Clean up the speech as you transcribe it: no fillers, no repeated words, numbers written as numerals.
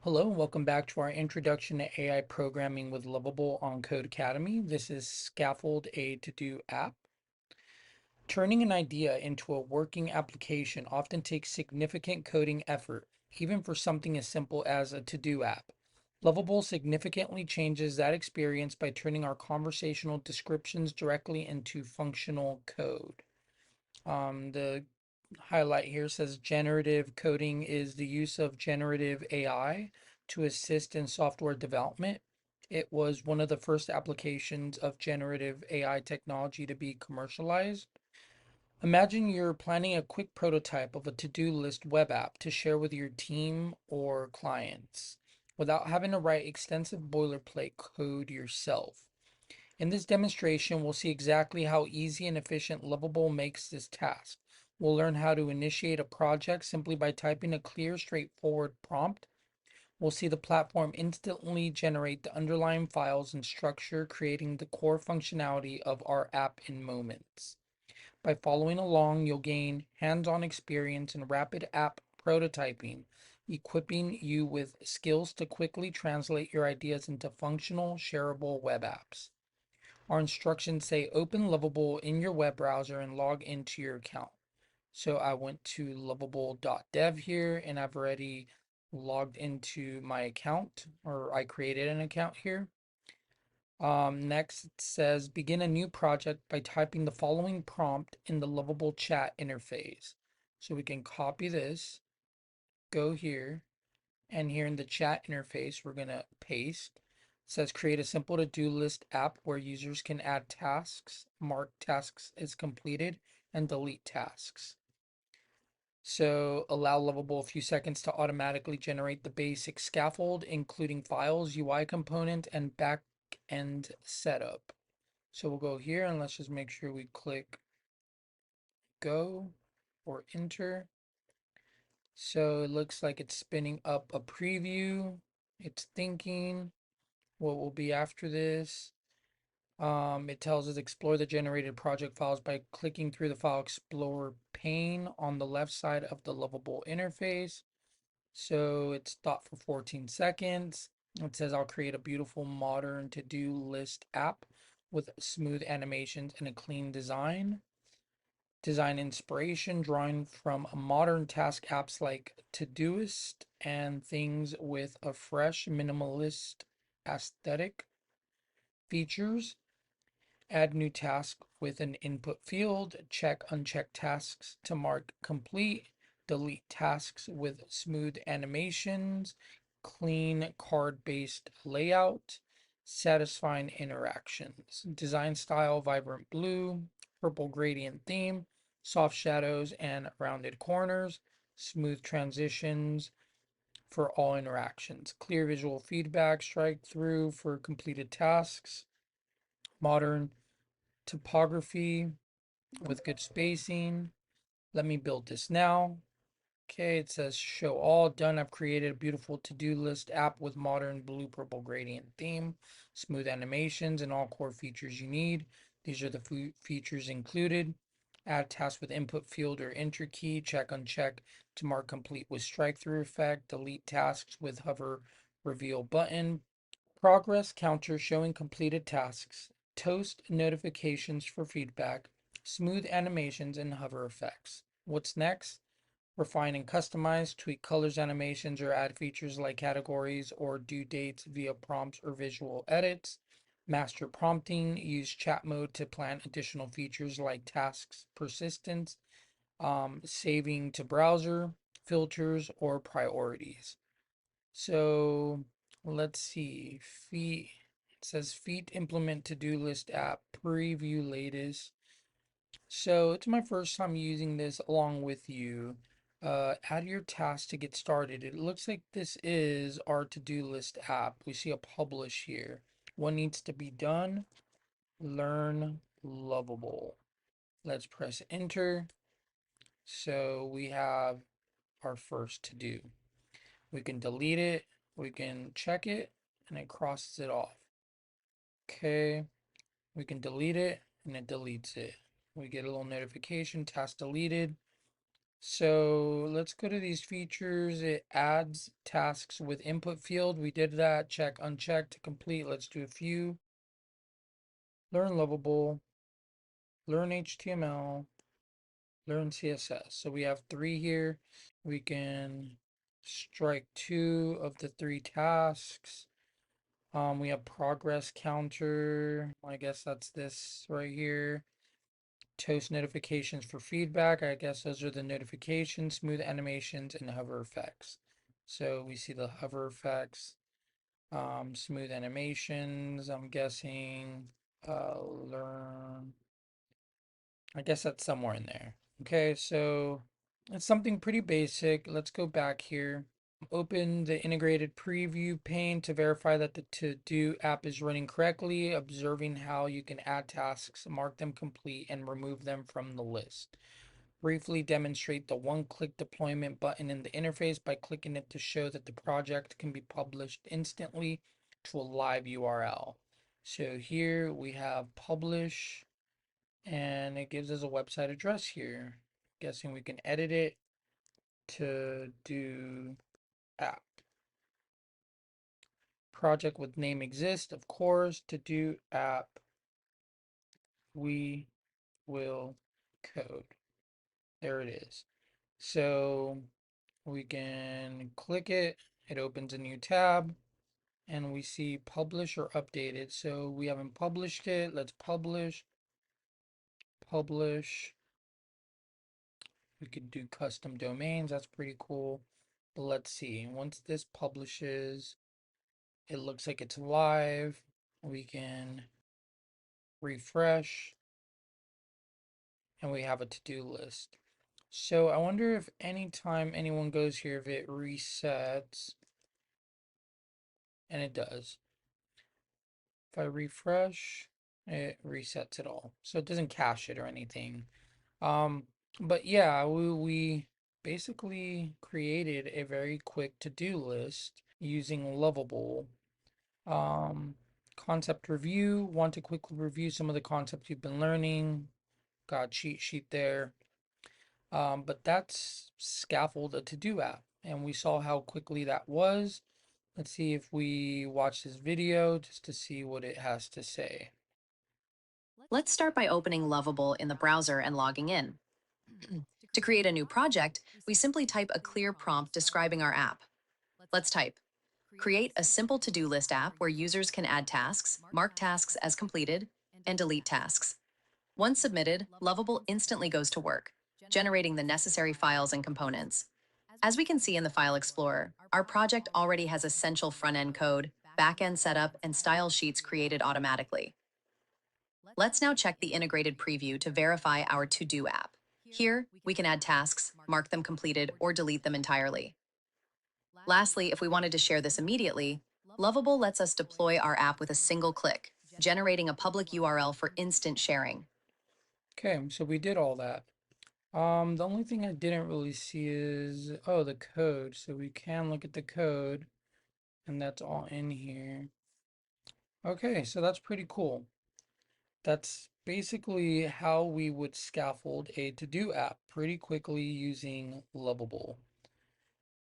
Hello, and welcome back to our Introduction to AI Programming with Lovable on Codecademy. This is Scaffold, a to-do app. Turning an idea into a working application often takes significant coding effort, even for something as simple as a to-do app. Lovable significantly changes that experience by turning our conversational descriptions directly into functional code. The highlight here says generative coding is the use of generative AI to assist in software development. It was one of the first applications of generative AI technology to be commercialized. Imagine you're planning a quick prototype of a to-do list web app to share with your team or clients without having to write extensive boilerplate code yourself. In this demonstration, we'll see exactly how easy and efficient Lovable makes this task. We'll learn how to initiate a project simply by typing a clear, straightforward prompt. We'll see the platform instantly generate the underlying files and structure, creating the core functionality of our app in moments. By following along, you'll gain hands-on experience in rapid app prototyping, equipping you with skills to quickly translate your ideas into functional, shareable web apps. Our instructions say open Lovable in your web browser and log into your account. So I went to lovable.dev here and I've already logged into my account, or I created an account here. Next, it says begin a new project by typing the following prompt in the Lovable chat interface. So we can copy this, go here, and here in the chat interface, we're going to paste. It says create a simple to-do list app where users can add tasks, mark tasks as completed, and delete tasks. So allow Lovable a few seconds to automatically generate the basic scaffold, including files, UI component, and backend setup. So we'll go here and let's just make sure we click go or enter. So it looks like it's spinning up a preview. It's thinking what will be after this. It tells us explore the generated project files by clicking through the file explorer pane on the left side of the Lovable interface. So it's thought for 14 seconds. It says I'll create a beautiful modern to-do list app with smooth animations and a clean design. Design inspiration drawing from modern task apps like Todoist and things with a fresh minimalist aesthetic. Features: add new task with an input field, check unchecked tasks to mark complete, delete tasks with smooth animations, clean card-based layout, satisfying interactions. Design style: vibrant blue, purple gradient theme, soft shadows and rounded corners, smooth transitions for all interactions, clear visual feedback, strike through for completed tasks, modern typography with good spacing. Let me build this now. Okay, it says show all done. I've created a beautiful to-do list app with modern blue purple gradient theme, smooth animations, and all core features you need. These are the features included. Add task with input field or enter key, check uncheck to mark complete with strike through effect, delete tasks with hover reveal button, progress counter showing completed tasks, toast notifications for feedback, smooth animations, and hover effects. What's next? Refine and customize, tweak colors, animations, or add features like categories or due dates via prompts or visual edits. Master prompting, use chat mode to plan additional features like tasks persistence, saving to browser, filters, or priorities. So let's see. Feet, it says Feet implement to-do list app, preview latest. So it's my first time using this along with you. Add your task to get started. It looks like this is our to-do list app. We see a publish here. What needs to be done? Learn Lovable. Let's press enter. So we have our first to do. We can delete it, we can check it, and it crosses it off. Okay, we can delete it and it deletes it. We get a little notification, task deleted. So let's go to these features. It adds tasks with input field. We did that. Check, uncheck to complete. Let's do a few. Learn Lovable, learn HTML, learn CSS. So we have 3 here. We can strike 2 of the 3 tasks. We have progress counter. I guess that's this right here. Toast notifications for feedback. I guess those are the notifications, smooth animations, and hover effects. So we see the hover effects, smooth animations. I'm guessing learn. I guess that's somewhere in there. Okay, so it's something pretty basic. Let's go back here. Open the integrated preview pane to verify that the to-do app is running correctly, observing how you can add tasks, mark them complete, and remove them from the list. Briefly demonstrate the one-click deployment button in the interface by clicking it to show that the project can be published instantly to a live URL. So here we have publish, and it gives us a website address here. Guessing we can edit it to do app. Project with name exists, of course. To do app, we will code. There it is. So we can click it, it opens a new tab, and we see publish or updated. So we haven't published it. Let's publish, publish. We could do custom domains. That's pretty cool. But let's see. Once this publishes, it looks like it's live. We can refresh and we have a to-do list. So I wonder if anytime anyone goes here, if it resets, and it does. If I refresh, it resets it all. So it doesn't cache it or anything. Um, but yeah, we basically created a very quick to-do list using Lovable. Um, Concept review, want to quickly review some of the concepts you've been learning. Got cheat sheet there. But that's Scaffold, a to-do app. And we saw how quickly that was. Let's see if we watch this video just to see what it has to say. Let's start by opening Lovable in the browser and logging in. To create a new project, we simply type a clear prompt describing our app. Let's type, create a simple to-do list app where users can add tasks, mark tasks as completed, and delete tasks. Once submitted, Lovable instantly goes to work, generating the necessary files and components. As we can see in the File Explorer, our project already has essential front-end code, back-end setup, and style sheets created automatically. Let's now check the integrated preview to verify our to-do app. Here, we can add tasks, mark them completed, or delete them entirely. Lastly, if we wanted to share this immediately, Lovable lets us deploy our app with a single click, generating a public URL for instant sharing. Okay, so we did all that. The only thing I didn't really see is, oh, the code. So we can look at the code, and that's all in here. Okay, so that's pretty cool. That's basically how we would scaffold a to-do app pretty quickly using Lovable.